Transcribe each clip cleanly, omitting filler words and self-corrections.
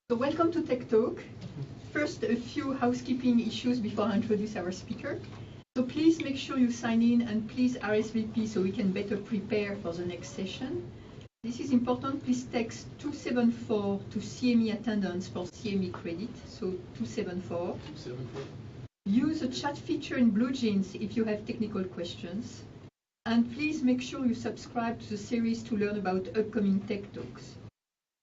So welcome to Tech Talk. First, a few housekeeping issues before I introduce our speaker. So please make sure you sign in and please RSVP so we can better prepare for the next session. This is important. Please text 274 to CME attendance for CME credit. So 274. 274. Use the chat feature in BlueJeans if you have technical questions. And please make sure you subscribe to the series to learn about upcoming Tech Talks.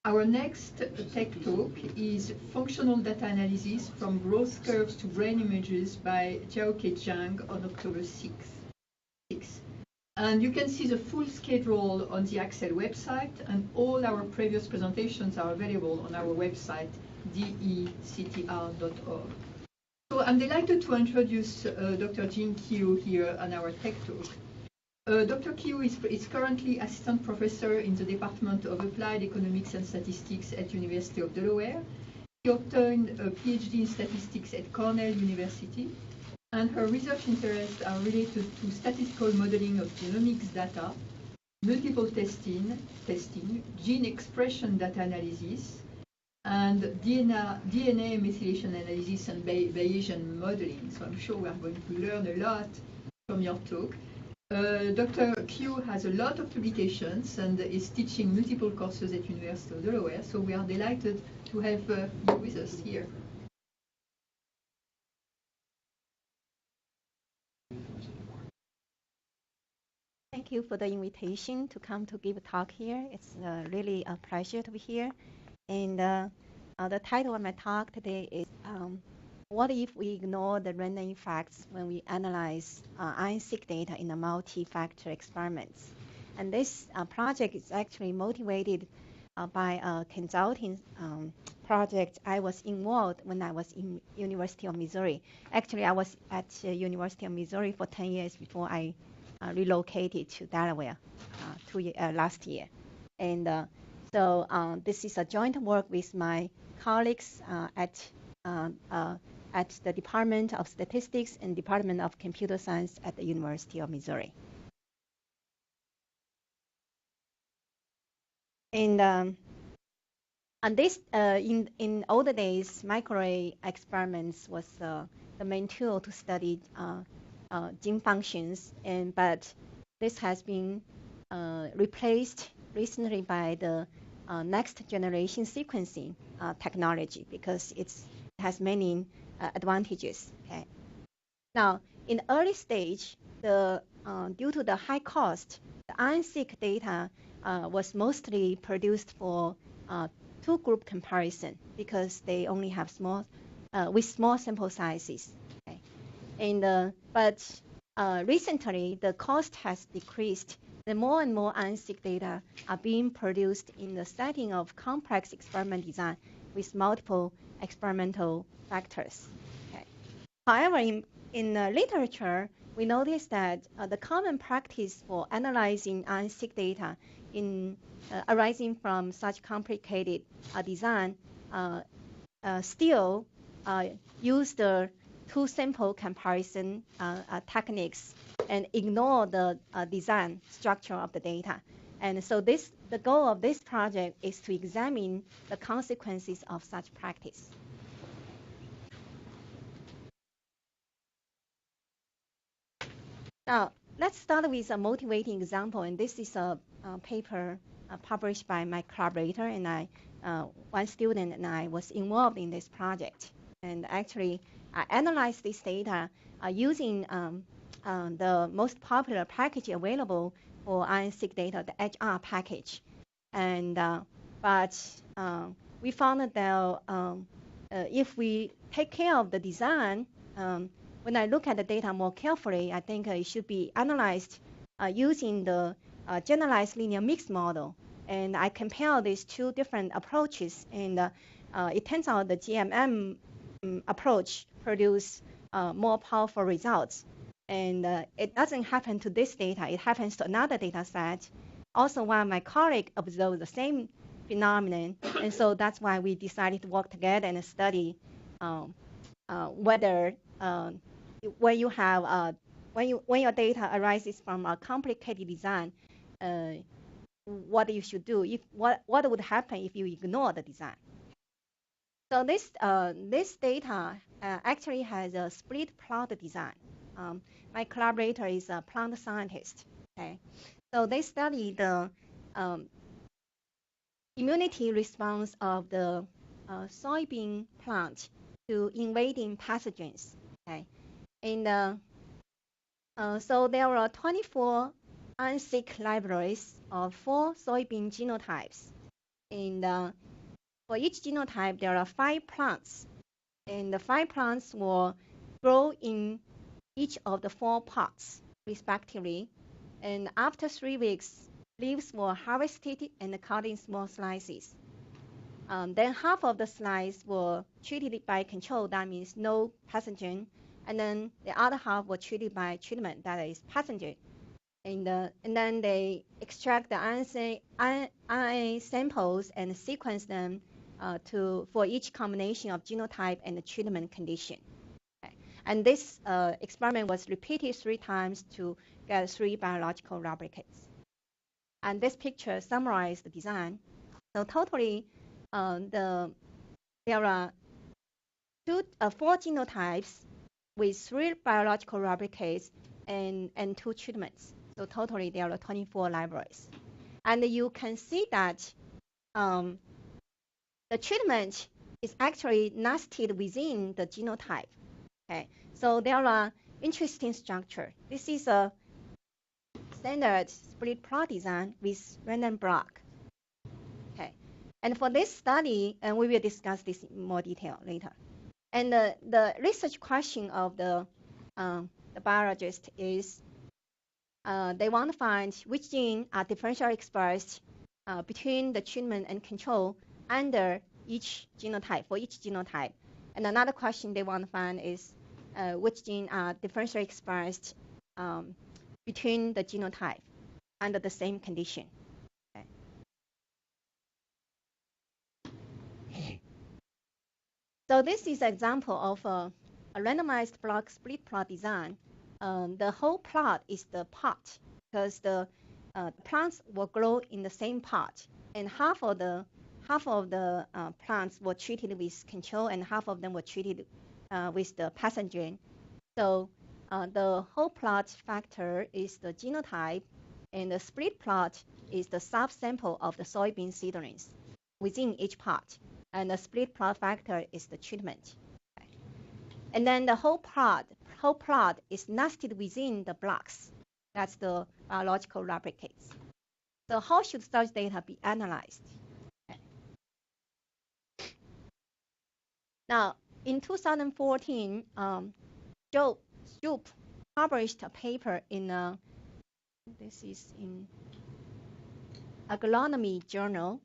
Our next Tech Talk is Functional Data Analysis from Growth Curves to Brain Images by Jiaoke Zhang on October 6th. And you can see the full schedule on the ACCEL website, and all our previous presentations are available on our website, DE-CTR.org. So I'm delighted to introduce Dr. Jing Qiu here on our Tech Talk. Dr. Qiu is currently assistant professor in the Department of Applied Economics and Statistics at University of Delaware. She obtained a PhD in statistics at Cornell University, and her research interests are related to statistical modeling of genomics data, multiple testing, gene expression data analysis, and DNA methylation analysis and Bayesian modeling. So I'm sure we are going to learn a lot from your talk. Dr. Qiu has a lot of publications and is teaching multiple courses at University of Delaware, so we are delighted to have you with us here. Thank you for the invitation to come to give a talk here. It's really a pleasure to be here. And the title of my talk today is what if we ignore the random effects when we analyze RNA-seq data in a multi-factor experiments? And this project is actually motivated by a consulting project I was involved when I was in University of Missouri. Actually, I was at University of Missouri for 10 years before I relocated to Delaware last year. And so this is a joint work with my colleagues at the Department of Statistics and Department of Computer Science at the University of Missouri. And this, in older days, microarray experiments was the main tool to study gene functions, but this has been replaced recently by the next generation sequencing technology because it has many advantages. Okay. Now, in the early stage, due to the high cost, the RNA-seq data was mostly produced for two-group comparison because they only have small sample sizes. Okay. And but recently, the cost has decreased. The more and more RNA-seq data are being produced in the setting of complex experiment design with multiple experimental factors. Okay. However, in literature, we noticed that the common practice for analyzing RNA-seq data arising from such complicated design still use the two-sample comparison techniques and ignore the design structure of the data. And so the goal of this project is to examine the consequences of such practice. Now, let's start with a motivating example, and this is a paper published by my collaborator, and one student and I was involved in this project. And actually, I analyzed this data using the most popular package available for RNA-seq data, the HR package. And but we found that if we take care of the design, when I look at the data more carefully, I think it should be analyzed using the generalized linear mixed model. And I compare these two different approaches, and it turns out the GLMM approach produce more powerful results. And it doesn't happen to this data. It happens to another data set. Also, one of my colleagues observed the same phenomenon. And so that's why we decided to work together and study whether when your data arises from a complicated design, what you should do, what would happen if you ignore the design. So this data actually has a split plot design. My collaborator is a plant scientist. Okay, so they study the immunity response of the soybean plant to invading pathogens. Okay, and so there are 24 RNA-seq libraries of 4 soybean genotypes. And for each genotype, there are 5 plants, and the 5 plants will grow in each of the 4 pots, respectively. And after 3 weeks, leaves were harvested and cut in small slices. Then half of the slices were treated by control, that means no pathogen, and then the other half were treated by treatment, that is pathogen. And then they extract the RNA samples and sequence them for each combination of genotype and the treatment condition. Okay. And this experiment was repeated 3 times to get 3 biological replicates. And this picture summarizes the design. So totally, there are 4 genotypes with 3 biological replicates and 2 treatments. So totally, there are 24 libraries. And you can see that the treatment is actually nested within the genotype. Okay, so there are interesting structure. This is a standard split plot design with random block. Okay, and for this study, and we will discuss this in more detail later. And the research question of the biologist is they want to find which genes are differentially expressed between the treatment and control under each genotype, for each genotype. And another question they want to find is which genes are differentially expressed between the genotype under the same condition. Okay. So this is an example of a randomized block split plot design. The whole plot is the pot, because the plants will grow in the same pot, and half of the plants were treated with control, and half of them were treated with the pathogen. So the whole plot factor is the genotype, and the split plot is the subsample of the soybean seedlings within each pot, and the split plot factor is the treatment. Okay. And then the whole plot is nested within the blocks. That's the biological replicates. So how should such data be analyzed? Okay. Now, in 2014, Stroop published a paper in this is in Agronomy Journal,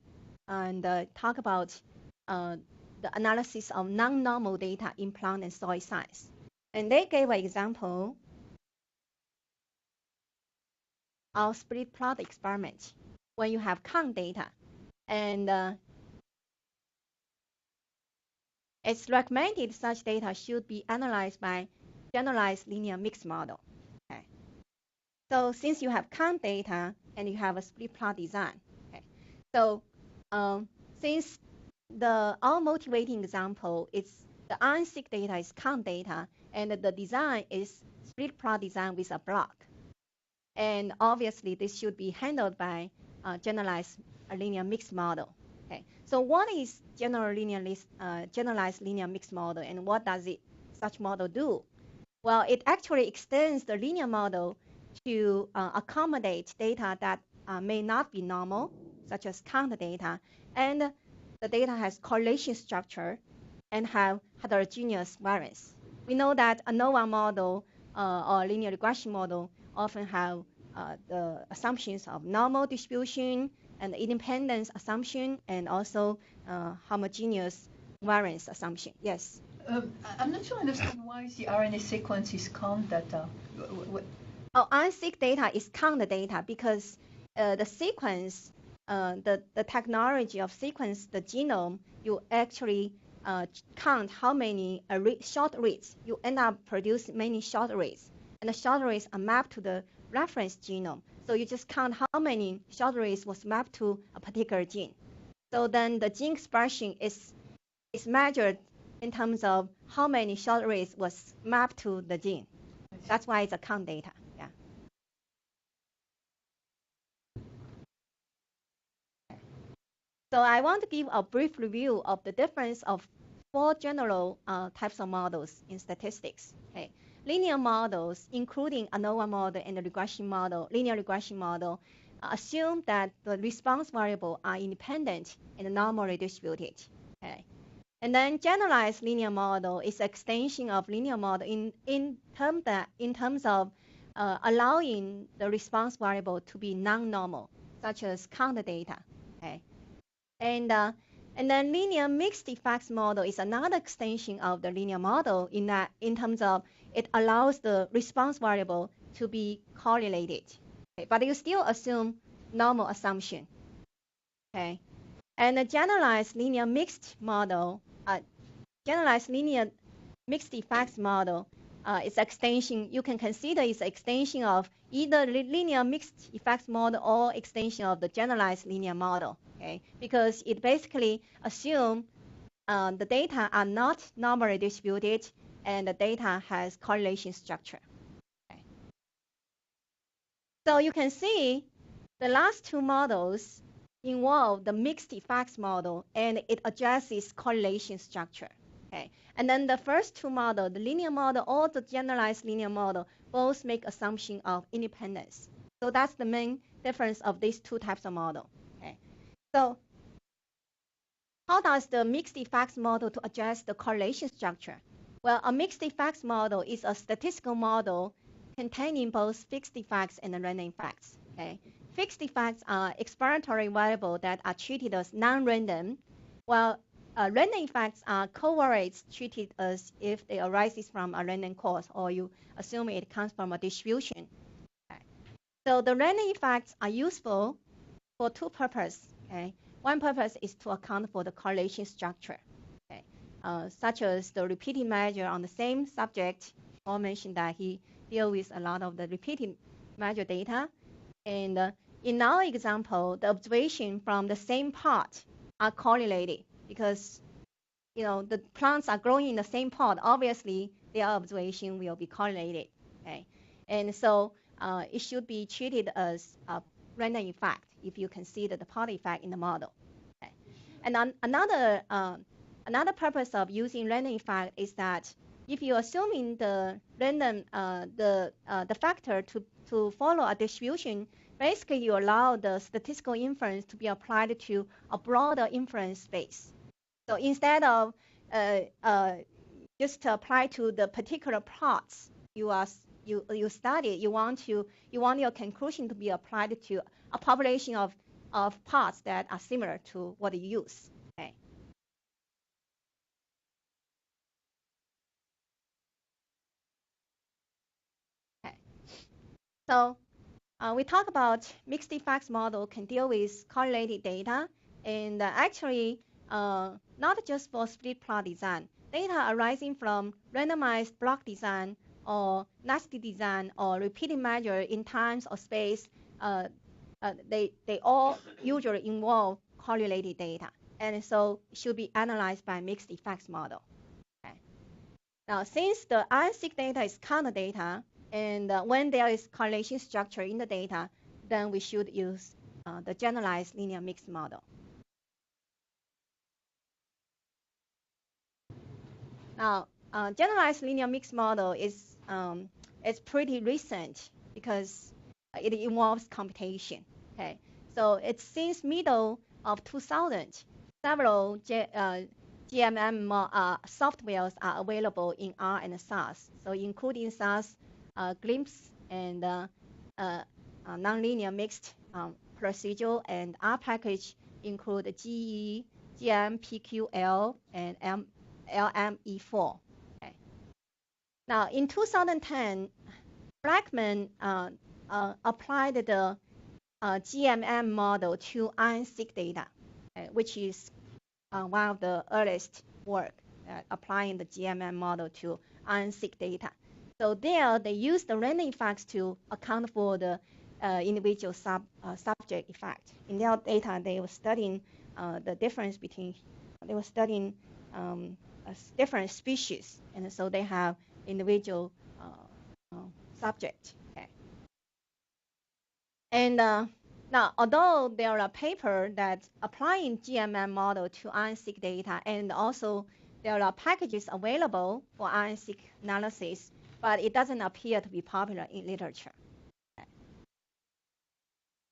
and talk about the analysis of non-normal data in plant and soil science. And they gave an example of split plot experiment when you have count data, and it's recommended such data should be analyzed by generalized linear mixed model. Okay. So since you have count data and you have a split plot design, okay. So since our motivating example is the RNA-seq data is count data, and the design is split plot design with a block. And obviously, this should be handled by generalized linear mixed model. Okay. So what is generalized linear mixed model, and what does such model do? Well, it actually extends the linear model to accommodate data that may not be normal, such as count data, and the data has correlation structure and have heterogeneous variance. We know that a ANOVA model or linear regression model often have the assumptions of normal distribution and independence assumption, and also homogeneous variance assumption. Yes? I'm not sure I understand why the RNA sequence is count data. Oh, RNA-seq data is count data because the sequence, the technology of sequence the genome, you actually count how many short reads. You end up producing many short reads, and the short reads are mapped to the reference genome. So you just count how many short reads was mapped to a particular gene. So then the gene expression is It's measured in terms of how many short reads was mapped to the gene. That's why it's a count data. Yeah. So I want to give a brief review of the difference of 4 general types of models in statistics. Okay. Linear models, including ANOVA model and the regression model, linear regression model, assume that the response variables are independent and normally distributed. Okay. And then generalized linear model is extension of linear model in terms of allowing the response variable to be non-normal, such as count data. Okay. And then linear mixed effects model is another extension of the linear model in terms of it allows the response variable to be correlated. Okay. But you still assume normal assumption. Okay. And the generalized linear mixed model, generalized linear mixed effects model is extension. You can consider it's extension of either linear mixed effects model or extension of the generalized linear model. Okay, because it basically assumes the data are not normally distributed and the data has correlation structure. Okay. So you can see the last 2 models involve the mixed effects model and it addresses correlation structure. Okay. And then the first 2 models, the linear model or the generalized linear model, both make assumption of independence. So that's the main difference of these 2 types of model. Okay. So how does the mixed effects model to address the correlation structure? Well, a mixed effects model is a statistical model containing both fixed effects and random effects. Okay. Fixed effects are explanatory variables that are treated as non-random, while random effects are covariates treated as if they arise from a random cause, or you assume it comes from a distribution. Okay. So the random effects are useful for 2 purposes. Okay. One purpose is to account for the correlation structure, okay. Such as the repeated measure on the same subject. Paul mentioned that he deals with a lot of the repeated measure data. And in our example, the observation from the same pot are correlated because the plants are growing in the same pot. Obviously, their observation will be correlated. Okay? And so it should be treated as a random effect if you consider the pot effect in the model. Okay. And another purpose of using random effect is that if you're assuming the random the factor to follow a distribution, basically you allow the statistical inference to be applied to a broader inference space. So instead of just apply to the particular plots you studied, you want your conclusion to be applied to a population of plots that are similar to what you use. Okay. Okay. So we talk about mixed effects model can deal with correlated data, and actually not just for split plot design. Data arising from randomized block design or nested design or repeated measure in times or space, they all usually involve correlated data, and so should be analyzed by mixed effects model. Okay. Now, since the RNA-seq data is counter data, and when there is correlation structure in the data, then we should use the generalized linear mixed model. Now, generalized linear mixed model is pretty recent because it involves computation. Okay, so it's since middle of 2000, several GLMM softwares are available in R and SAS. So including SAS, Glimpse, and nonlinear mixed procedural, and R package include GE, GMPQL, and LME4. Okay. Now, in 2010, Blackman applied the GLMM model to RNA-seq data, which is one of the earliest work applying the GLMM model to RNA-seq data. So there, they used the random effects to account for the individual subject effect. In their data, they were studying the difference between, they were studying different species, and so they have individual subject. Okay. And now, although there are papers that applying GLMM model to RNA-seq data, and also there are packages available for RNA-seq analysis, but it doesn't appear to be popular in literature. Okay.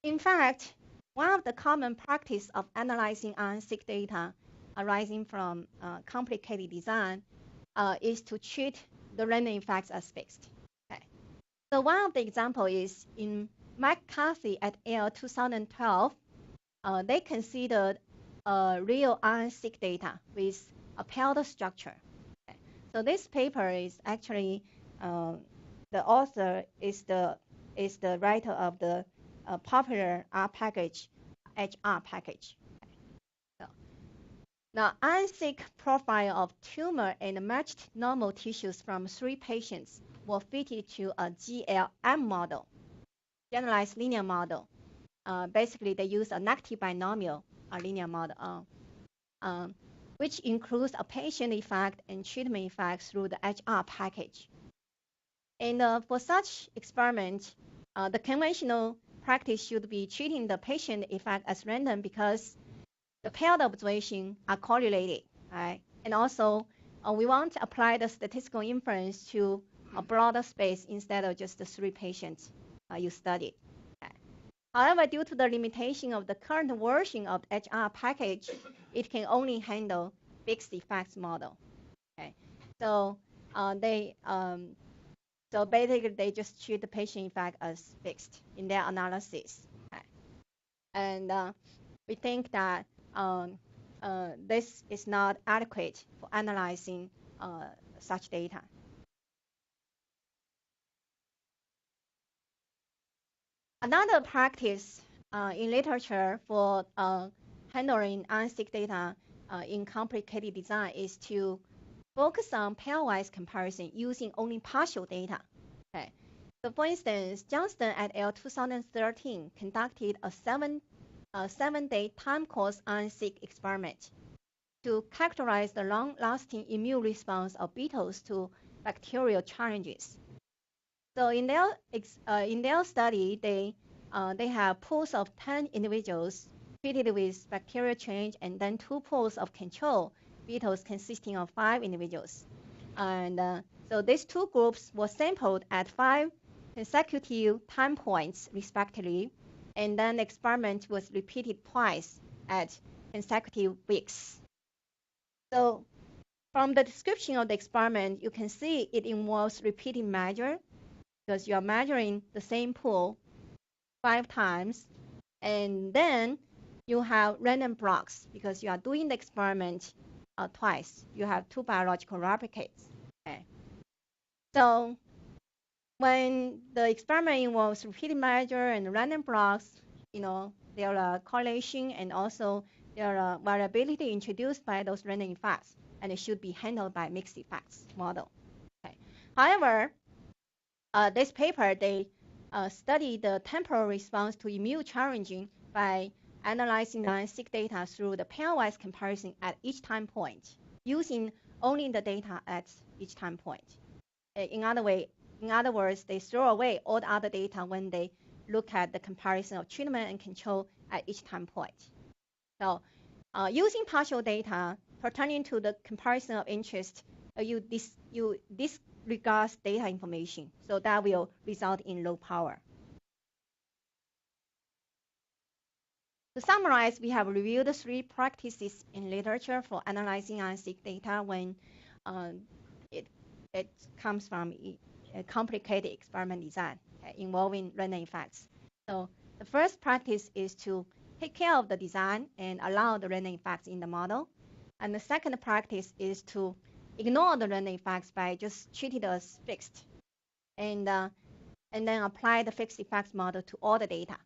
In fact, one of the common practice of analyzing RNA-seq data arising from complicated design is to treat the random effects as fixed. Okay. So one of the example is in McCarthy et al. 2012, they considered real RNA-seq data with a paired structure. Okay. So this paper is actually the author is the writer of the popular R package, HR package. Okay. So, now, RNA-seq profile of tumor and matched normal tissues from 3 patients were fitted to a GLM model, generalized linear model. Basically, they use a negative binomial linear model, which includes a patient effect and treatment effect through the HR package. And for such experiment, the conventional practice should be treating the patient effect as random because the paired observations are correlated, right? And also, we want to apply the statistical inference to a broader space instead of just the 3 patients you studied. Okay. However, due to the limitation of the current version of the HR package, it can only handle fixed effects model. Okay. So so basically they just treat the patient effect as fixed in their analysis. Okay. And we think that this is not adequate for analyzing such data. Another practice in literature for handling RNA-seq data in complicated design is to focus on pairwise comparison using only partial data. Okay. So for instance, Johnston et al. 2013 conducted a 7-day time course RNA-seq experiment to characterize the long-lasting immune response of beetles to bacterial challenges. So in their study, they have pools of 10 individuals treated with bacterial change, and then 2 pools of control beetles consisting of 5 individuals. And so these 2 groups were sampled at 5 consecutive time points, respectively, and then the experiment was repeated twice at consecutive weeks. So from the description of the experiment, you can see it involves repeated measure because you are measuring the same pool 5 times, and then you have random blocks because you are doing the experiment twice. You have 2 biological replicates. Okay. So when the experiment involves repeated measure and random blocks, there are correlation and also there are variability introduced by those random effects, and it should be handled by mixed effects model. Okay. However, this paper, they studied the temporal response to immune challenging by analyzing RNA-seq data through the pairwise comparison at each time point, using only the data at each time point. In other words, they throw away all the other data when they look at the comparison of treatment and control at each time point. So using partial data pertaining to the comparison of interest, you disregard data information, so that will result in low power. To summarize, we have reviewed 3 practices in literature for analyzing RNA-seq data when it comes from a complicated experiment design involving random effects. So the first practice is to take care of the design and allow the random effects in the model. And the second practice is to ignore the random effects by just treat it as fixed, and then apply the fixed effects model to all the data.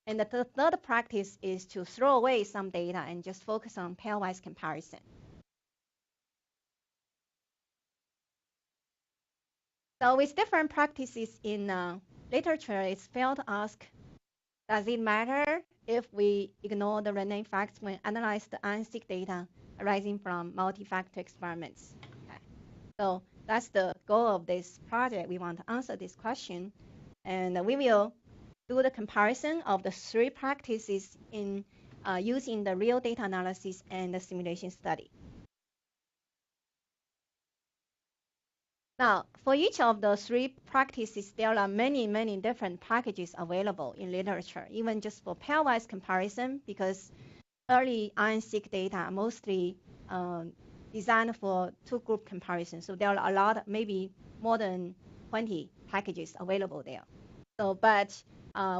And the third practice is to throw away some data and just focus on pairwise comparison. So with different practices in literature, it's fair to ask, does it matter if we ignore the random effects when analyze the RNA-seq data arising from multifactor experiments. Okay. So that's the goal of this project. We want to answer this question, and we will do the comparison of the three practices in using the real data analysis and the simulation study. Now, for each of the three practices, there are many, many different packages available in literature, even just for pairwise comparison, because early RNA-seq data are mostly designed for two-group comparison. So there are a lot, maybe more than 20 packages available there. So, but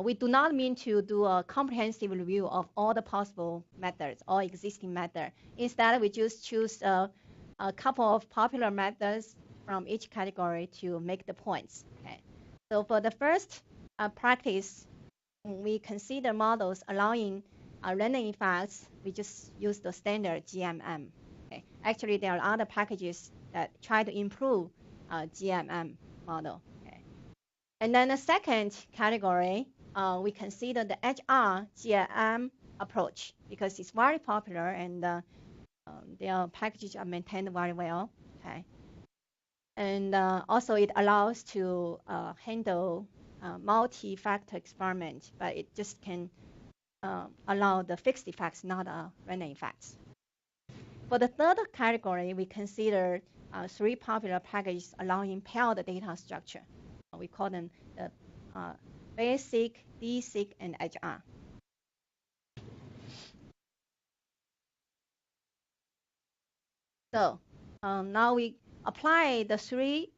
we do not mean to do a comprehensive review of all the possible methods or existing methods. Instead, we just choose a couple of popular methods from each category to make the points. Okay. So for the first practice, we consider models allowing random effects. We just use the standard GLMM. Okay. Actually, there are other packages that try to improve GLMM model. Okay. And then the second category, we consider the HR-GLM approach because it's very popular and their packages are maintained very well. Okay. And also it allows to handle multi-factor experiment, but it just can allow the fixed effects, not random effects. For the third category, we consider three popular packages allowing paired data structure. We call them the basic, DE-CTR, and HR. So now we apply the three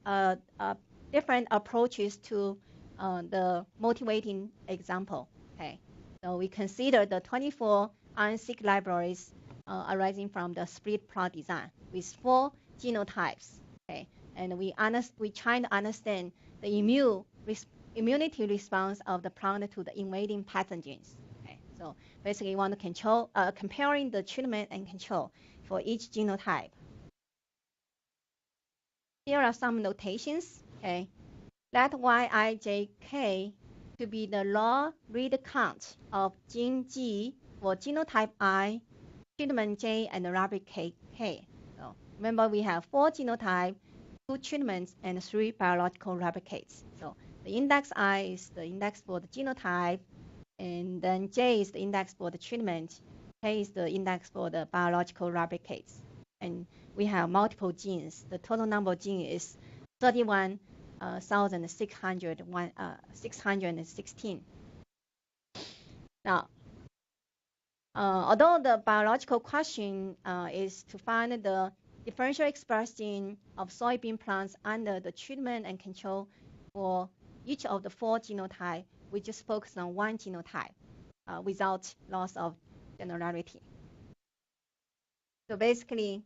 different approaches to the motivating example. Okay, so we consider the 24 RNA-seq libraries arising from the split plot design with 4 genotypes. Okay, and we try to understand the immunity response of the plant to the invading pathogens. Okay, so basically, we want to control comparing the treatment and control for each genotype. Here are some notations. Okay, let Yijk to be the raw read count of gene G for genotype I, treatment J, and replicate K. So remember, we have 4 genotypes, 2 treatments, and 3 biological replicates. So the index I is the index for the genotype, and then J is the index for the treatment, K is the index for the biological replicates. And we have multiple genes. The total number of genes is 31,616. Now, although the biological question is to find the differential expression of soybean plants under the treatment and control for each of the 4 genotypes, we just focus on 1 genotype without loss of generality. So basically,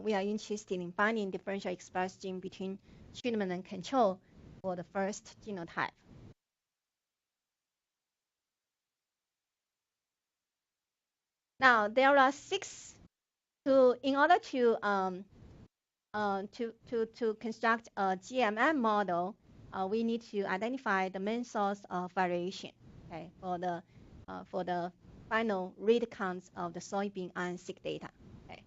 we are interested in finding differential expression between treatment and control for the first genotype. Now there are 6. In order to construct a GLMM model, we need to identify the main source of variation. Okay, for the final read counts of the soybean RNA-seq data. Okay.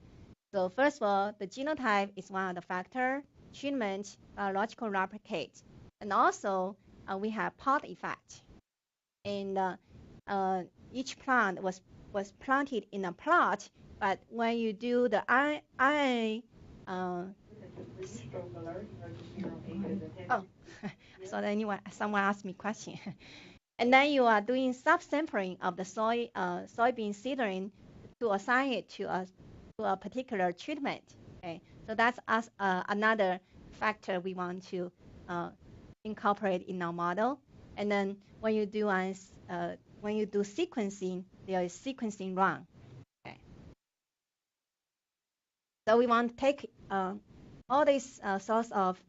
So first of all, the genotype is one of the factors, treatment, biological replicate, and also we have pod effect. And each plant was planted in a plot, but when you do the RNA, so someone asked me a question. And then you are doing subsampling of the soybean seedling to assign it to a particular treatment. Okay, so that's another factor we want to incorporate in our model. And then when you do sequencing, there is sequencing run. Okay, so we want to take all these source of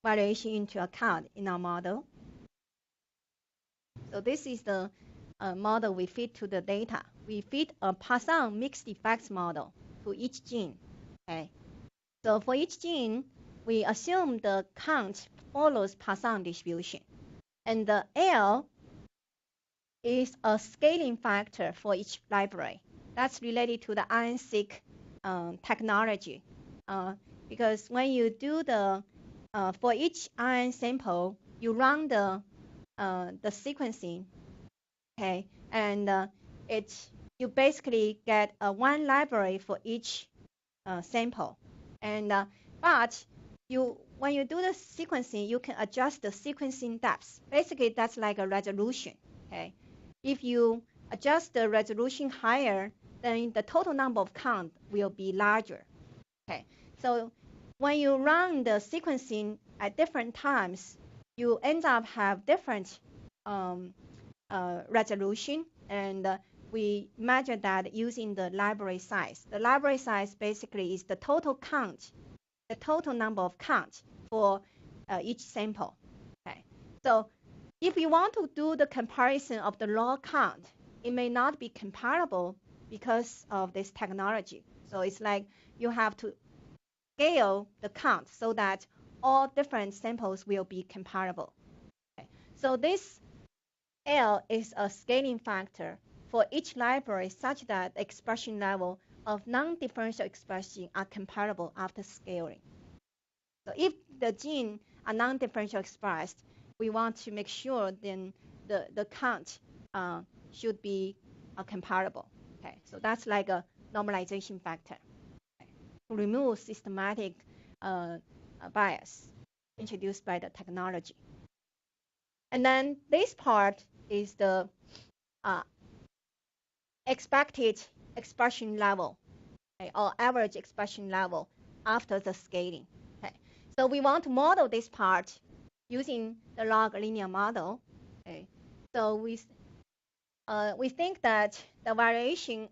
variation into account in our model. So this is the model we feed to the data. We feed a Poisson mixed effects model to each gene. Okay. So for each gene, we assume the count follows Poisson distribution. And the L is a scaling factor for each library. That's related to the RNA-seq technology. Because when you do for each RNA sample, you run the sequencing, okay, and you basically get one library for each sample, and but when you do the sequencing, you can adjust the sequencing depth. Basically, that's like a resolution, okay. If you adjust the resolution higher, then the total number of count will be larger, okay. So when you run the sequencing at different times, you end up have different resolution, and we measure that using the library size. The library size basically is the total count, the total number of count for each sample. Okay, so if you want to do the comparison of the raw count, it may not be comparable because of this technology. So it's like you have to scale the count so that all different samples will be comparable. Okay. So this L is a scaling factor for each library such that the expression level of non-differential expression are comparable after scaling. So if the gene are non-differential expressed, we want to make sure then the count should be comparable. Okay, so that's like a normalization factor, okay, to remove systematic bias introduced by the technology. And then this part is the expected expression level, okay, or average expression level after the scaling. Okay. So we want to model this part using the log linear model. Okay. So we think that the variation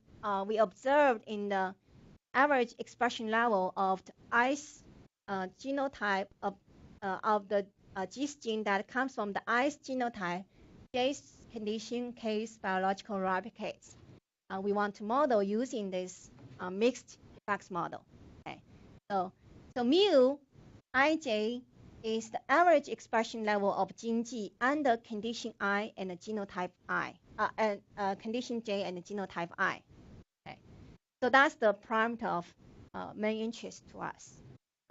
we observed in the average expression level of the ICE genotype of the GIS gene that comes from the ICE genotype, case condition, case biological replicates. We want to model using this mixed effects model. Okay. So mu ij is the average expression level of gene G under condition I and the genotype I, and condition J and the genotype I. Okay. So that's the parameter of main interest to us.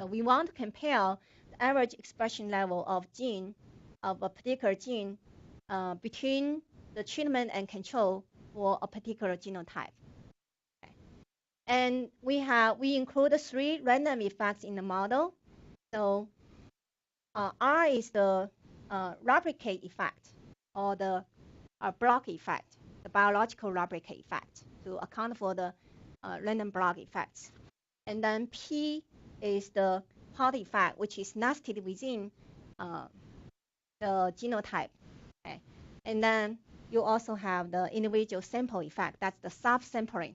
So we want to compare the average expression level of gene of a particular gene between the treatment and control for a particular genotype. Okay. And we include 3 random effects in the model. So R is the replicate effect, or the block effect, the biological replicate effect, to account for the random block effects. And then P is the pod effect, which is nested within the genotype. Okay. And then you also have the individual sample effect. That's the subsampling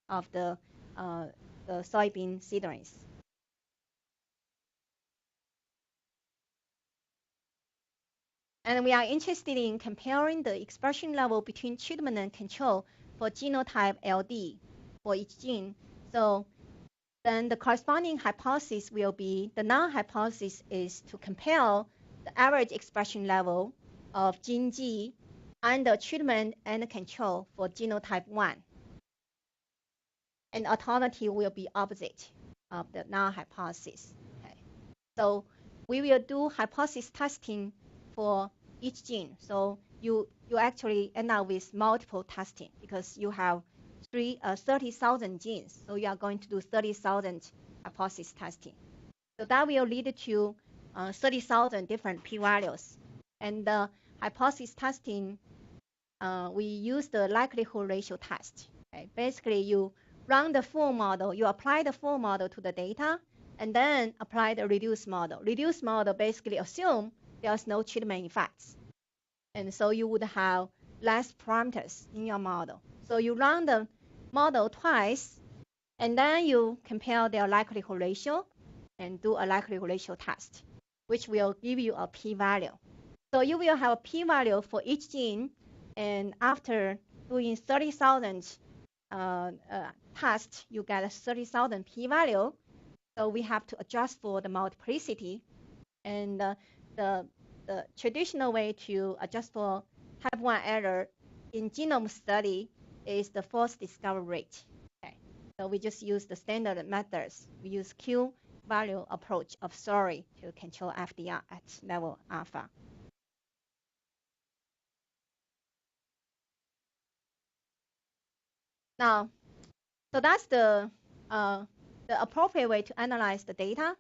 of the soybean seedlings. And we are interested in comparing the expression level between treatment and control for genotype LD for each gene. So then the corresponding hypothesis will be, the null hypothesis is to compare the average expression level of gene G under treatment and control for genotype 1. And alternative will be opposite of the null hypothesis. Okay. So we will do hypothesis testing for each gene. So you actually end up with multiple testing because you have 30,000 genes. So you are going to do 30,000 hypothesis testing. So that will lead to 30,000 different p-values. And the hypothesis testing, we use the likelihood ratio test. Okay? Basically, you run the full model, you apply the full model to the data, and then apply the reduced model. Reduced model basically assume there's no treatment effects. And so you would have less parameters in your model. So you run the model twice, and then you compare their likelihood ratio and do a likelihood ratio test, which will give you a p-value. So you will have a p-value for each gene, and after doing 30,000 tests, you get a 30,000 p-value. So we have to adjust for the multiplicity. And the traditional way to adjust for type 1 error in genome study is the false discovery rate. Okay, so we just use the standard methods. We use Q value approach of sorry to control FDR at level alpha. Now, so that's the appropriate way to analyze the data.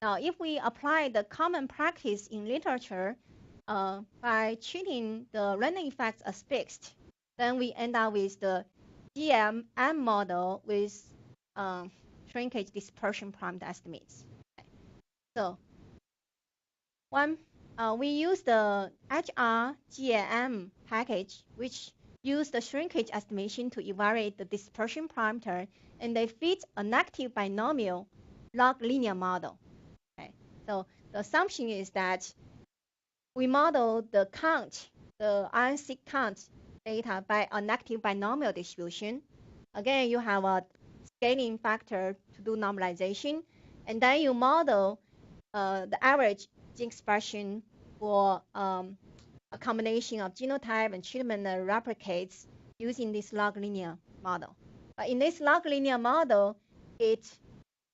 Now, if we apply the common practice in literature by treating the random effects as fixed, then we end up with the GLMM model with shrinkage dispersion parameter estimates. Okay. So we use the HR GLMM package, which use the shrinkage estimation to evaluate the dispersion parameter, and they fit a negative binomial log linear model. Okay. So the assumption is that we model the count, the RNA-seq count data by a negative binomial distribution. Again, you have a scaling factor to do normalization, and then you model the average gene expression for a combination of genotype and treatment that replicates using this log linear model. But in this log linear model, it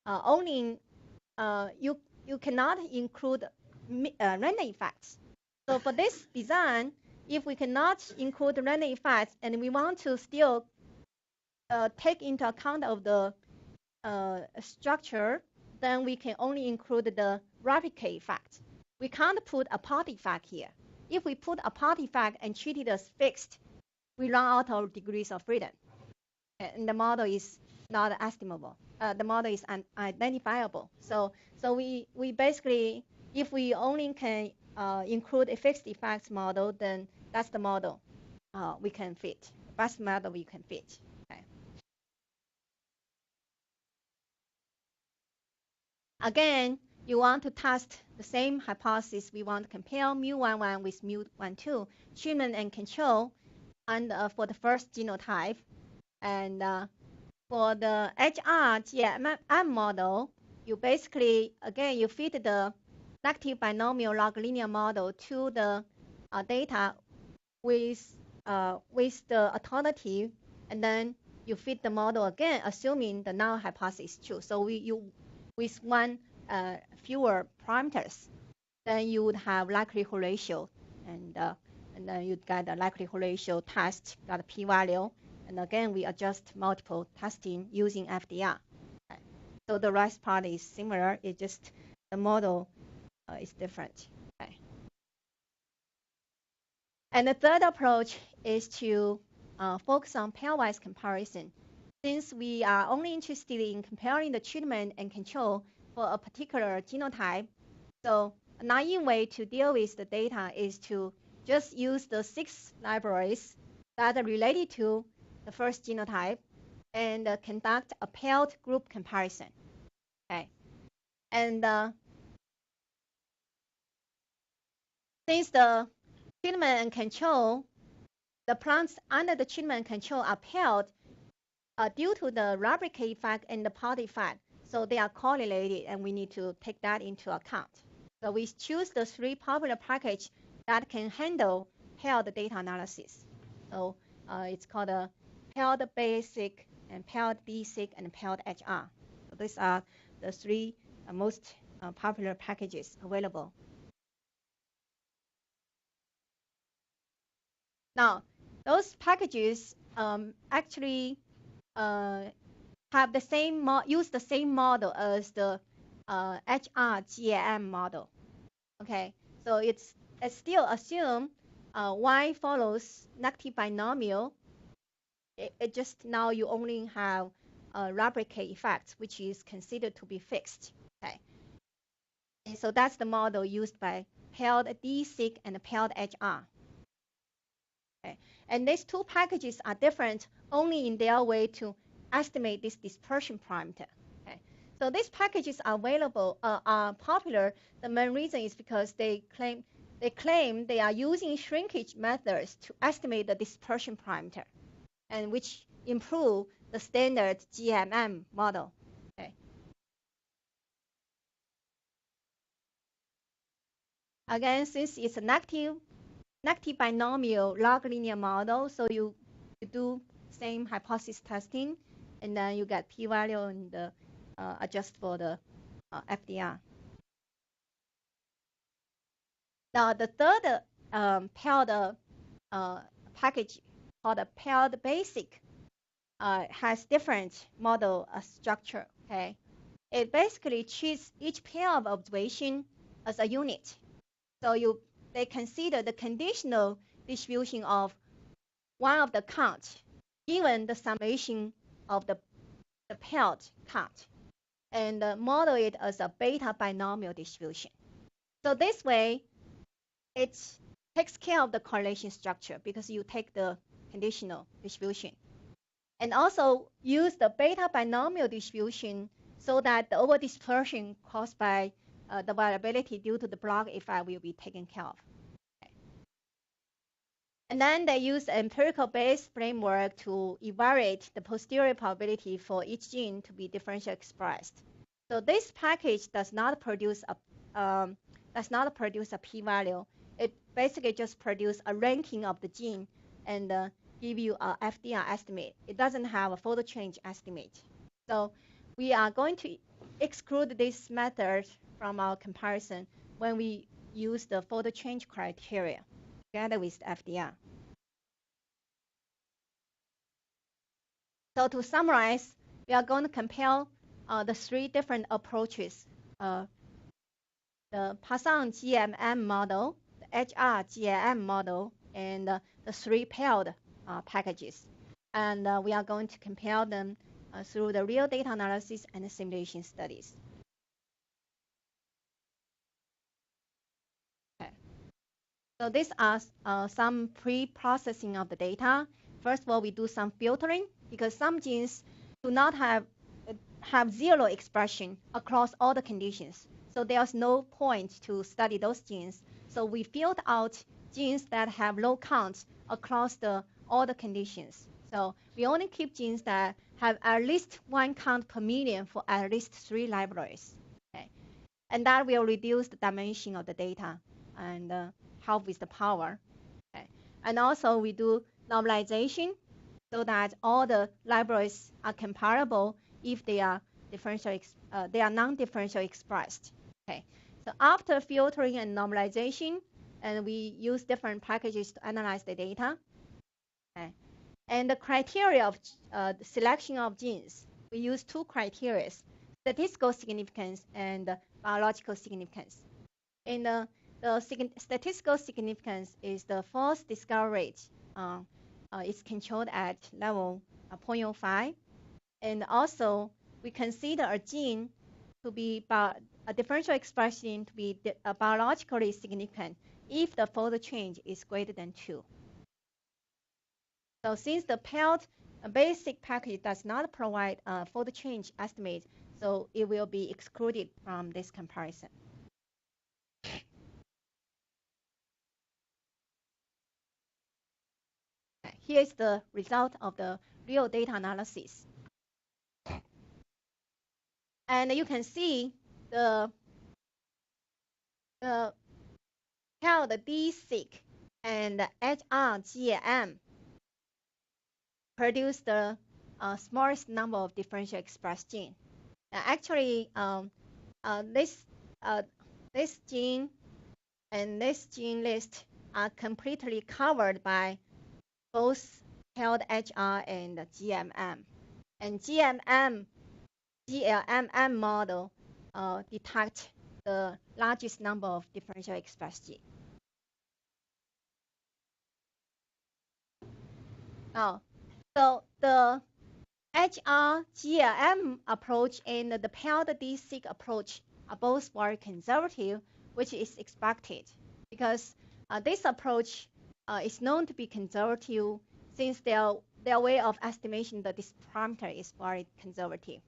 only you cannot include random effects. So for this design, if we cannot include random effects and we want to still take into account of the structure, then we can only include the replicate effect. We can't put a part effect here. If we put a part effect and treat it as fixed, we run out of degrees of freedom. And the model is not estimable. The model is unidentifiable. So we basically, if we only can include a fixed effects model, then that's the model we can fit. Best model we can fit. Okay. Again, you want to test the same hypothesis. We want to compare mu11 with mu12, treatment and control, and for the first genotype. And for the HR-GLMM model, you basically, again, you fit the negative binomial log linear model to the data with the alternative, and then you fit the model again, assuming the null hypothesis is true. So with one fewer parameters, then you would have likelihood ratio, and then you'd get a likelihood ratio test, got a p-value, and again we adjust multiple testing using FDR. Okay. So the rest part is similar, it's just the model is different. Okay. And the third approach is to focus on pairwise comparison. Since we are only interested in comparing the treatment and control for a particular genotype, so a naive way to deal with the data is to just use the 6 libraries that are related to the first genotype and conduct a paired group comparison. Okay, and since the treatment and control, the plants under the treatment and control are paired due to the replicate effect and the part effect. So they are correlated, and we need to take that into account. So we choose the 3 popular packages that can handle paired data analysis. So it's called a paired basic and paired DE-CTR and paired HR. So these are the 3 most popular packages available. Now, those packages actually have the same use the same model as the HR-GLMM model. Okay, so it's still assume Y follows negative binomial. It just now you only have a replicate effect, which is considered to be fixed. Okay, and so that's the model used by paired DE-CTR and paired HR. Okay, and these 2 packages are different only in their way to estimate this dispersion parameter. Okay, so these packages are available, are popular. The main reason is because they claim they are using shrinkage methods to estimate the dispersion parameter, and which improve the standard GLMM model. Okay. Again, since it's a negative binomial log linear model, so you do same hypothesis testing, and then you get p-value and adjust for the FDR. Now the third paired package called a paired basic has different model structure. Okay, it basically treats each pair of observation as a unit. So they consider the conditional distribution of one of the count given the summation of the paired count, and model it as a beta binomial distribution. So this way, it takes care of the correlation structure because you take the conditional distribution. And also use the beta binomial distribution so that the overdispersion caused by the variability due to the block effect will be taken care of. Okay. And then they use the empirical-based framework to evaluate the posterior probability for each gene to be differentially expressed. So this package does not produce a p-value. It basically just produces a ranking of the gene and give you a FDR estimate. It doesn't have a photo change estimate. So we are going to exclude this method from our comparison when we use the photo change criteria together with the FDR. So to summarize, we are going to compare the three different approaches: the Poisson GLMM model, the HR GLMM model, and the three paired packages. And we are going to compare them through the real data analysis and the simulation studies. Okay. So these are some pre-processing of the data. First of all, we do some filtering because some genes do not have zero expression across all the conditions. So there's no point to study those genes. So we filter out genes that have low counts across all the conditions. So we only keep genes that have at least one count per million for at least 3 libraries. Okay. And that will reduce the dimension of the data and help with the power. Okay. And also we do normalization so that all the libraries are comparable if they are non-differentially expressed. Okay. So after filtering and normalization, and we use different packages to analyze the data. Okay. And the criteria of the selection of genes, we use 2 criteria: statistical significance and biological significance. And the statistical significance is the false discovery rate. It's controlled at level 0.05. And also, we consider a gene to be a differential expression to be biologically significant if the photo change is greater than 2. So since the paired basic package does not provide a photo change estimate, so it will be excluded from this comparison. Here is the result of the real data analysis. And you can see the DE-CTR and the HR-GLMM produce the smallest number of differentially expressed genes. Actually, this gene and this gene list are completely covered by both paired HR and GLMM. And GLMM model detect the largest number of differentially expressed genes. Now, so the HR-GLM approach and the paired DE-CTR approach are both very conservative, which is expected because this approach is known to be conservative since their way of estimation the this parameter is very conservative.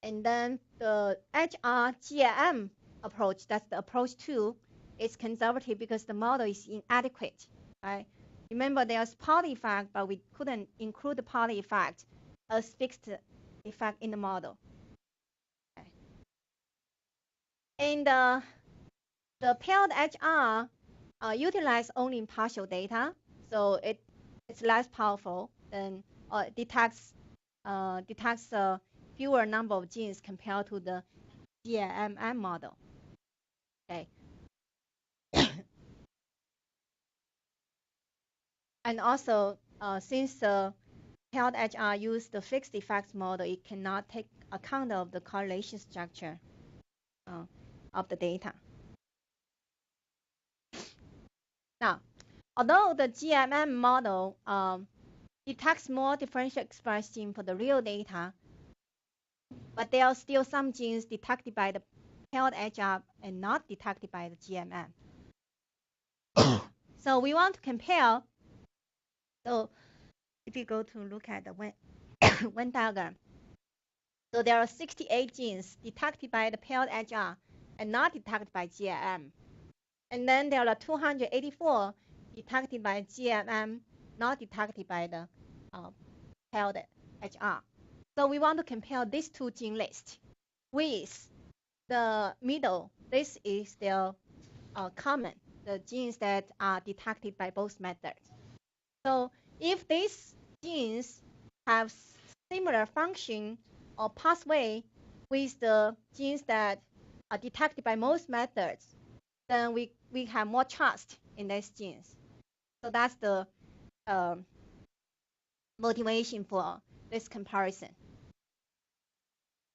And then the HR-GLM approach, that's the approach 2, is conservative because the model is inadequate. Right? Remember, there's Pauli effect, but we couldn't include the Pauli effect as fixed effect in the model. Okay. And the paired HR utilize only partial data, so it's less powerful than detects fewer number of genes compared to the GLMM model. Okay. And also, since the paired HR use the fixed effects model, it cannot take account of the correlation structure of the data. Now, although the GLMM model detects more differential expressed genes for the real data, but there are still some genes detected by the paired HR and not detected by the GLMM. So we want to compare. So if you go to look at the Venn diagram, so there are 68 genes detected by the paired HR and not detected by GLMM. And then there are 284 detected by GLMM, not detected by the paired HR. So we want to compare these two gene lists with the middle. This is their common, the genes that are detected by both methods. So if these genes have similar function or pathway with the genes that are detected by most methods, then we have more trust in these genes. So that's the motivation for this comparison.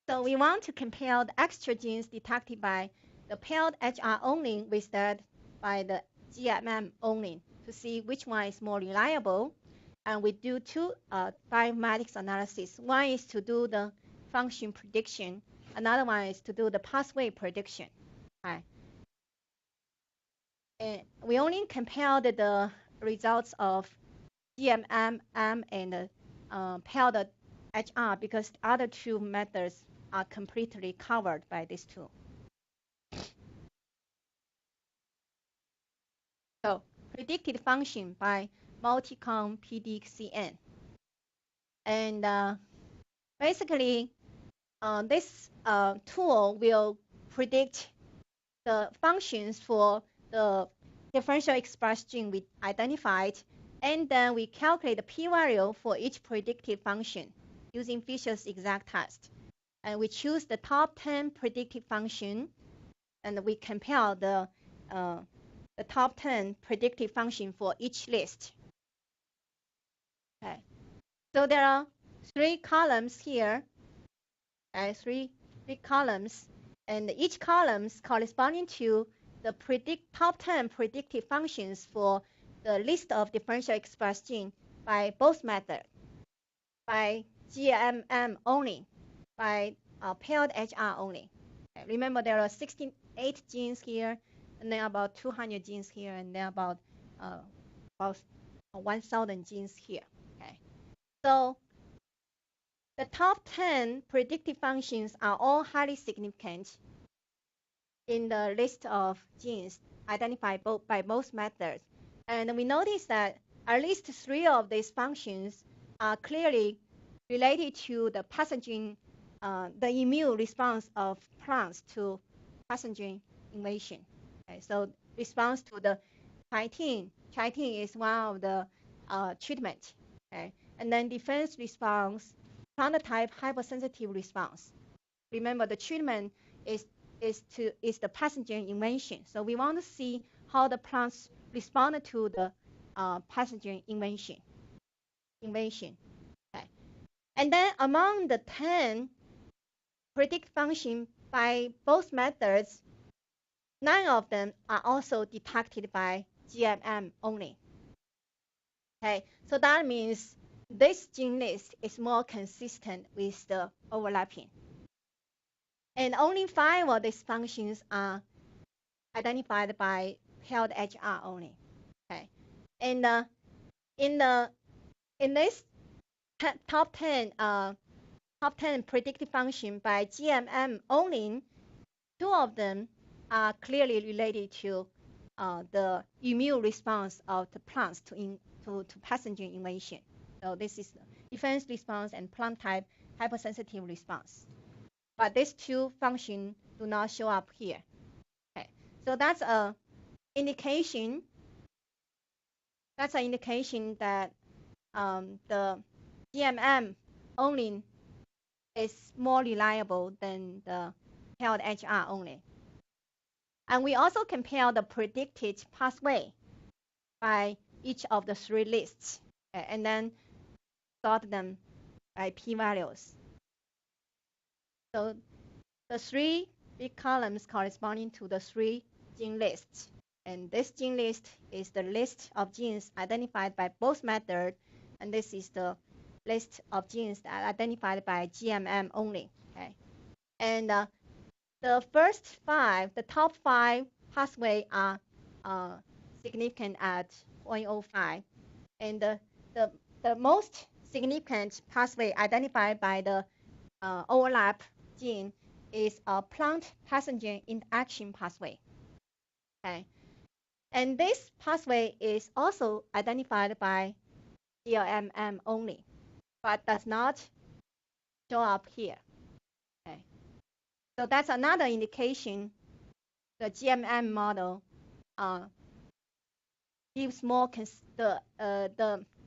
So we want to compare the extra genes detected by the paired HR only with that by the GLMM only to see which one is more reliable. And we do two bioinformatics analysis. One is to do the function prediction. Another one is to do the pathway prediction. Okay. And we only compared the results of GLMM and paired HR because the other two methods are completely covered by these two. So predicted function by multi-con PDCN. And basically, this tool will predict the functions for the differential expressed gene we identified, and then we calculate the p-value for each predicted function using Fisher's exact test. And we choose the top 10 predicted function, and we compare the top 10 predicted function for each list. Okay. So there are three columns here, three columns, and each column corresponding to the top 10 predicted functions for the list of differential expressed gene by both methods, by GLMM only, by paired HR only. Okay. Remember, there are 68 genes here, and then about 200 genes here, and then about 1,000 genes here. Okay. So the top 10 predictive functions are all highly significant in the list of genes identified by both methods. And we notice that at least 3 of these functions are clearly related to the pathogen, the immune response of plants to pathogen invasion. Okay, so response to the chitin is one of the treatment. Okay, and then defense response, plant type hypersensitive response. Remember, the treatment is the pathogen invasion. So we want to see how the plants respond to the pathogen invasion. Okay. And then among the 10 predict function by both methods, 9 of them are also detected by GLMM only. Okay, so that means this gene list is more consistent with the overlapping. And only 5 of these functions are identified by paired HR only. Okay, and in this top 10 predictive function by GLMM only, 2 of them are clearly related to the immune response of the plants to pathogen invasion. So this is defense response and plant type hypersensitive response. But these 2 functions do not show up here. Okay, so that's an indication. That's an indication that the GLMM only is more reliable than the paired HR only. And we also compare the predicted pathway by each of the three lists, and then sort them by p-values. So the three big columns corresponding to the three gene lists. And this gene list is the list of genes identified by both methods, and this is the list of genes that are identified by GLMM only. Okay, and the first five, the top five pathways are significant at 0.05, and the most significant pathway identified by the overlap gene is a plant pathogen interaction pathway. Okay, and this pathway is also identified by GLMM only, but does not show up here. Okay, so that's another indication the GLMM model gives more the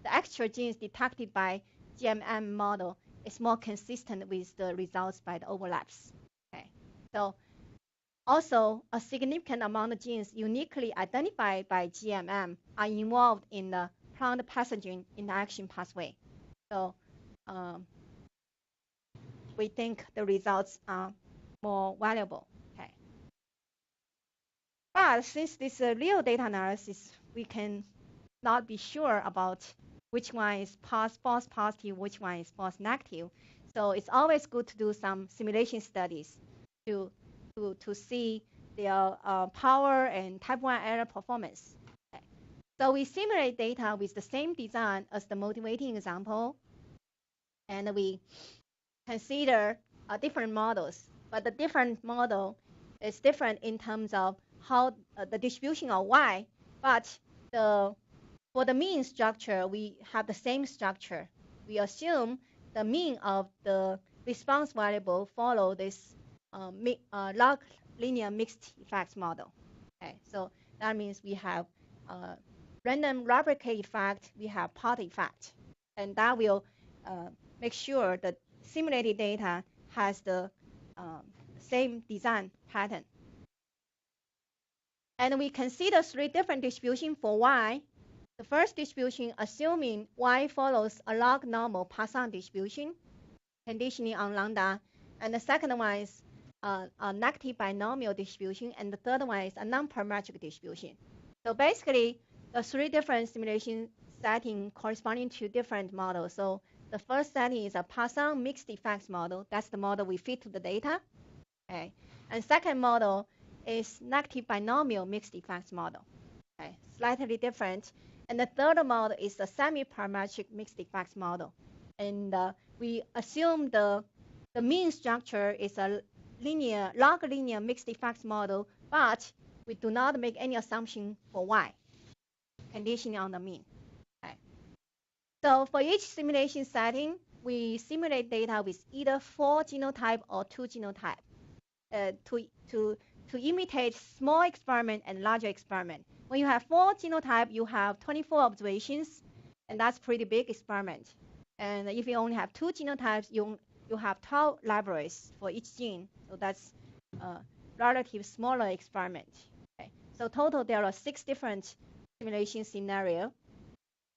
extra genes detected by GLMM model is more consistent with the results by the overlaps. Okay, so also a significant amount of genes uniquely identified by GLMM are involved in the plant pathogen interaction pathway. So we think the results are more valuable. Okay, but since this is a real data analysis, we can not be sure about which one is false positive, which one is false negative. So it's always good to do some simulation studies to see their power and type 1 error performance. Okay. So we simulate data with the same design as the motivating example, and we consider different models, but the different model is different in terms of how the distribution of Y, but for the mean structure, we have the same structure. We assume the mean of the response variable follow this log linear mixed effects model. Okay, so that means we have random replicate effect, we have pot effect, and that will make sure the simulated data has the same design pattern. And we consider three different distributions for Y. The first distribution, assuming Y follows a log normal Poisson distribution, conditioning on lambda, and the second one is a negative binomial distribution, and the third one is a non-parametric distribution. So basically, the three different simulation settings corresponding to different models. So the first setting is a Poisson mixed effects model. That's the model we feed to the data. Okay, and second model is negative binomial mixed effects model. Okay, slightly different. And the third model is the semi-parametric mixed effects model. And we assume the mean structure is a log linear mixed effects model, but we do not make any assumption for Y, conditioning on the mean. Okay. So for each simulation setting, we simulate data with either 4 genotype or 2 genotype to imitate small experiment and larger experiment. When you have 4 genotype, you have 24 observations, and that's pretty big experiment. And if you only have 2 genotypes, you have 12 libraries for each gene. So that's a relatively smaller experiment. Okay. So total, there are 6 different simulation scenarios.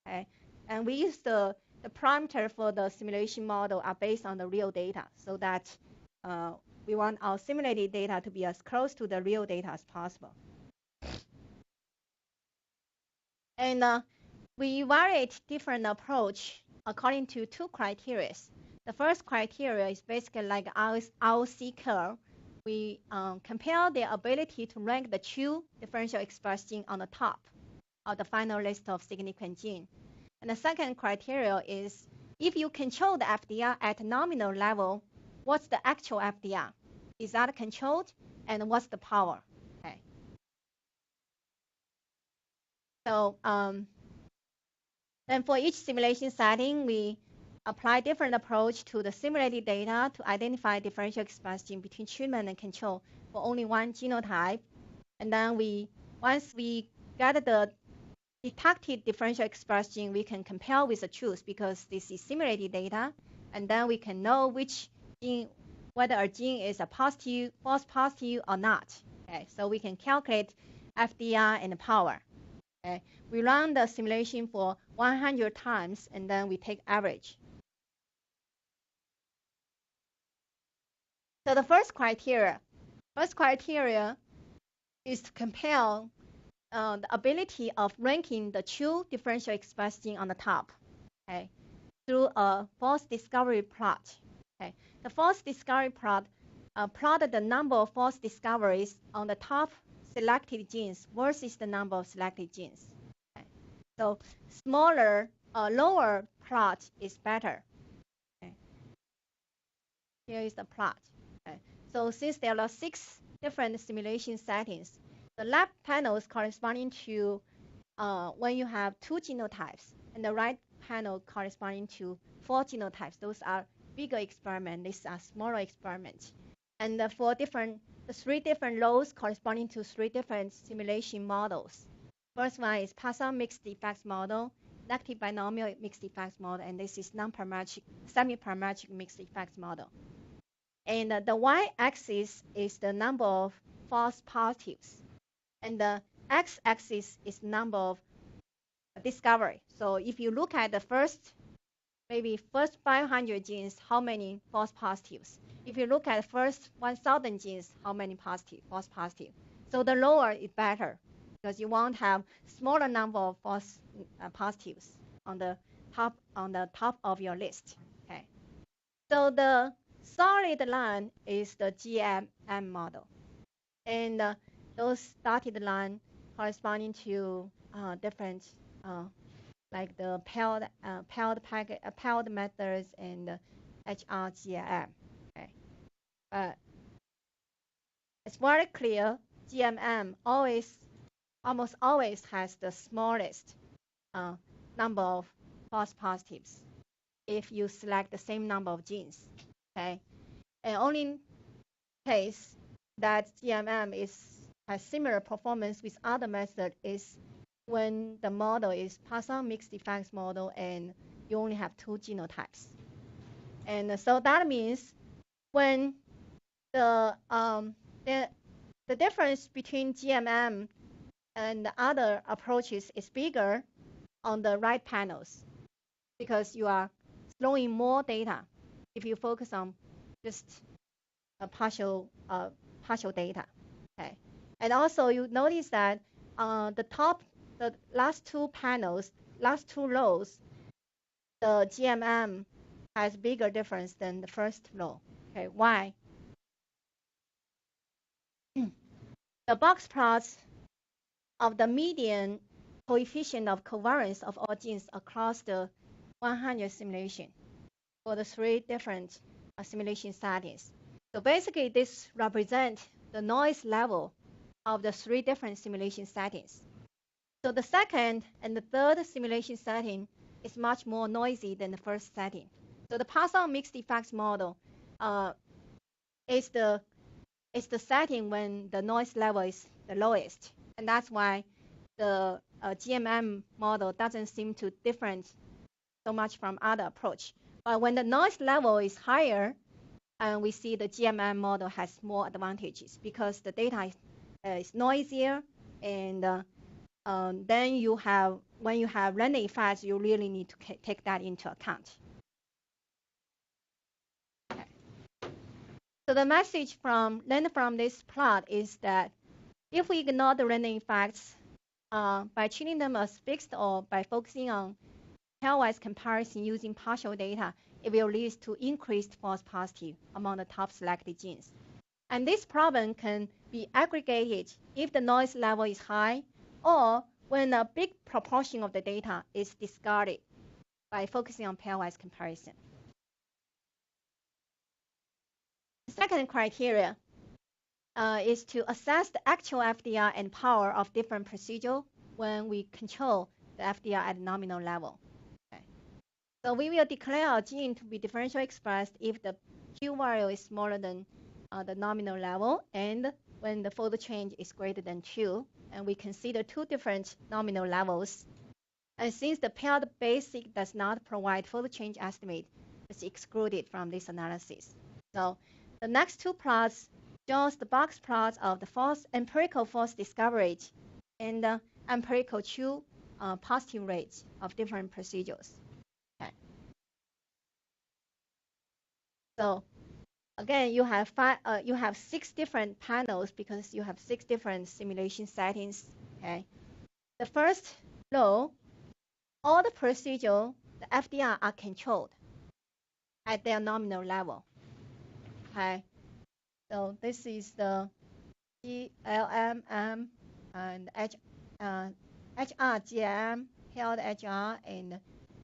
Okay. And we use the parameter for the simulation model are based on the real data, so that we want our simulated data to be as close to the real data as possible. And we evaluate different approach according to 2 criteria. The first criteria is basically like our C-curve. We compare their ability to rank the true differential expressed gene on the top of the final list of significant gene. And the second criteria is if you control the FDR at nominal level, what's the actual FDR? Is that controlled? And what's the power? Okay. So then for each simulation setting, we apply different approach to the simulated data to identify differential expression between treatment and control for only one genotype. And then once we get the detected differential expressed gene, we can compare with the truth because this is simulated data, and then we can know which gene, whether a gene is a positive, false positive or not. Okay, so we can calculate FDR and power. Okay, we run the simulation for 100 times, and then we take average. So the first criteria is to compare the ability of ranking the true differential expressed gene on the top, okay, through a false discovery plot. Okay, the false discovery plot plotted the number of false discoveries on the top selected genes versus the number of selected genes. Okay, so smaller, lower plot is better. Okay, here is the plot. Okay, so since there are 6 different simulation settings, the left panel is corresponding to when you have 2 genotypes, and the right panel corresponding to 4 genotypes. Those are bigger experiments. These are smaller experiments. And the 3 different rows corresponding to 3 different simulation models. First one is Poisson mixed effects model, negative binomial mixed effects model, and this is non-parametric, semi-parametric mixed effects model. And the y-axis is the number of false positives, and the x-axis is number of discovery. So if you look at the first 500 genes, how many false positives? If you look at first 1,000 genes, how many false positive? So the lower is better because you want to have smaller number of false positives on the top of your list. Okay. So the solid line is the GLMM model, and those dotted line corresponding to different like the paired methods and HRGLM. Okay, but it's very clear GMM almost always has the smallest number of false positives if you select the same number of genes. Okay, and only case that GMM has similar performance with other methods is when the model is Poisson mixed effects model and you only have 2 genotypes. And so that means when the difference between GMM and the other approaches is bigger on the right panels because you are throwing more data if you focus on just a partial data. Okay, and also you notice that the last 2 panels, last 2 rows, the GMM has bigger difference than the first row. Okay, why? The box plots of the median coefficient of covariance of all genes across the 100 simulation for the 3 different simulation settings. So basically, this represents the noise level of the 3 different simulation settings. So the second and the third simulation setting is much more noisy than the first setting. So the Poisson mixed effects model is the setting when the noise level is the lowest, and that's why the GMM model doesn't seem to different so much from other approach. But when the noise level is higher, and we see the GMM model has more advantages because the data is noisier, and then when you have random effects, you really need to take that into account. Okay. So the message learned from this plot is that if we ignore the random effects by treating them as fixed or by focusing on pairwise comparison using partial data, it will lead to increased false positive among the top selected genes. And this problem can be aggregated if the noise level is high or when a big proportion of the data is discarded by focusing on pairwise comparison. The second criteria is to assess the actual FDR and power of different procedure when we control the FDR at nominal level. Okay. So we will declare a gene to be differentially expressed if the Q value is smaller than the nominal level and when the fold change is greater than 2. and we consider two different nominal levels. And since the paired basic does not provide full change estimate, it's excluded from this analysis. So the next two plots shows the box plots of the empirical false discovery and the empirical true positive rates of different procedures. Okay. So again, you have 6 different panels because you have 6 different simulation settings. Okay. The first row, all the procedure, the FDR are controlled at their nominal level. Okay. So this is the GLMM and HR, GLM, held HR, and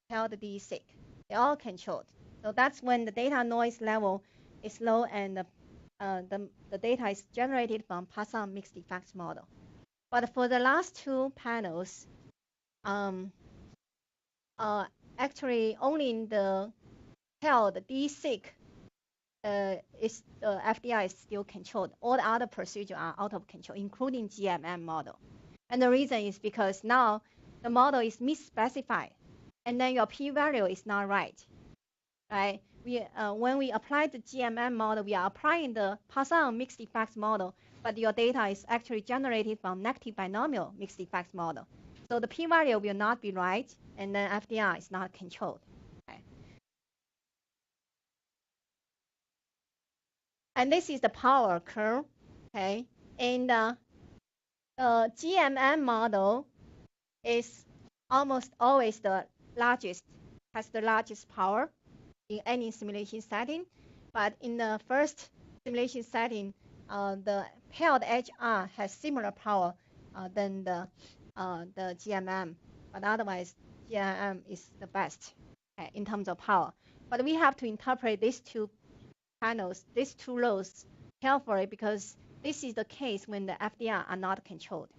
held DE-CTR. They're all controlled. So that's when the data noise level is low and the data is generated from Poisson mixed effects model. But for the last 2 panels, actually only in the held DE-CTR FDR is still controlled. All the other procedures are out of control, including GLMM model. And the reason is because now the model is misspecified, and then your p-value is not right. Right? When we apply the GLMM model, we are applying the Poisson mixed effects model, but your data is actually generated from negative binomial mixed effects model. So the p-value will not be right, and then FDR is not controlled. Okay. And this is the power curve. Okay. And the GLMM model is almost always the largest, has the largest power in any simulation setting. But in the first simulation setting, the paired HR has similar power than the GLMM. But otherwise, GLMM is the best in terms of power. But we have to interpret these 2 panels, these 2 rows carefully because this is the case when the FDR are not controlled.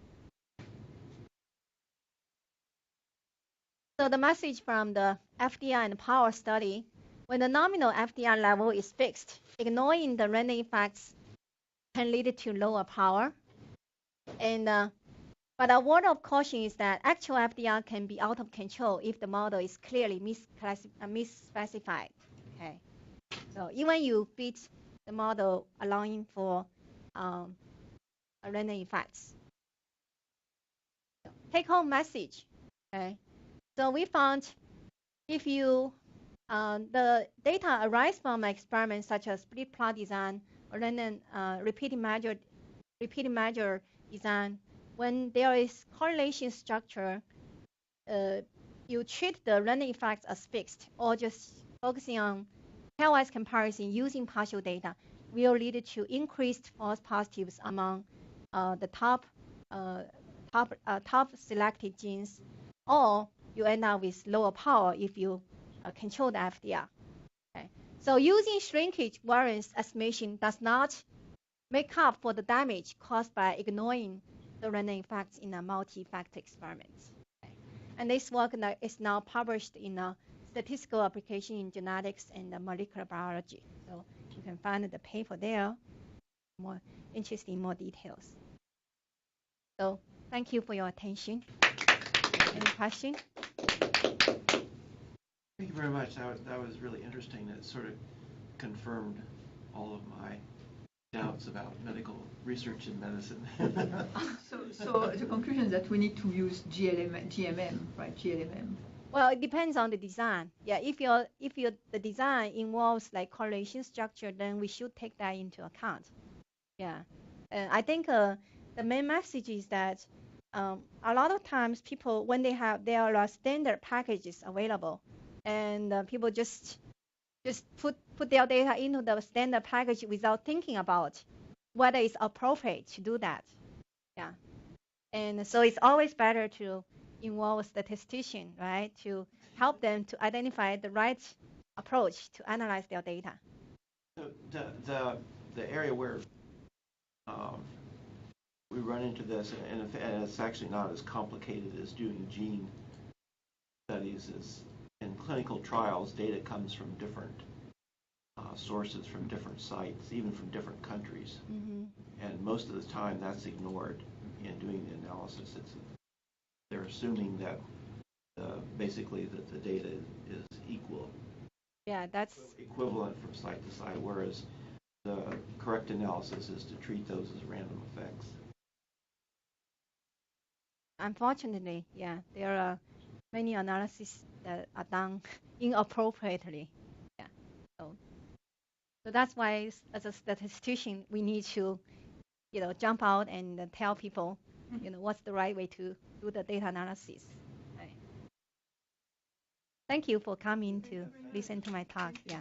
So the message from the FDR and power study, when the nominal FDR level is fixed, ignoring the random effects can lead to lower power. And but a word of caution is that actual FDR can be out of control if the model is clearly misspecified. Okay. So even you fit the model allowing for random effects. Take-home message. Okay. So we found if you the data arise from experiments such as split plot design or random repeating measure design, when there is correlation structure, you treat the random effects as fixed or just focusing on pairwise comparison using partial data will lead to increased false positives among the top selected genes, or you end up with lower power if you control the FDR. Okay. So using shrinkage variance estimation does not make up for the damage caused by ignoring the random effects in a multi-factor experiment. Okay. And this work is now published in a statistical application in genetics and molecular biology. So you can find the paper there, more interested in more details. So thank you for your attention. Any questions? Thank you very much. That was really interesting. It sort of confirmed all of my doubts about medical research in medicine. So the conclusion is that we need to use GLMM, right? GLMM. Well, it depends on the design. Yeah, if the design involves like correlation structure, then we should take that into account. Yeah, I think the main message is that a lot of times people, when there are standard packages available, and people just put their data into the standard package without thinking about whether it's appropriate to do that. Yeah, and so it's always better to involve a statistician, right, to help them to identify the right approach to analyze their data. So the area where we run into this, and it's actually not as complicated as doing gene studies, is in clinical trials, data comes from different sources, from different sites, even from different countries. Mm-hmm. And most of the time that's ignored in doing the analysis. They're assuming that basically that the data is equal. Yeah, that's equivalent from site to site, whereas the correct analysis is to treat those as random effects. unfortunately, yeah, there are many analyses that are done inappropriately. Yeah, so that's why as a statistician, we need to, jump out and tell people, what's the right way to do the data analysis. Right. Thank you for coming to listen to my talk. Yeah.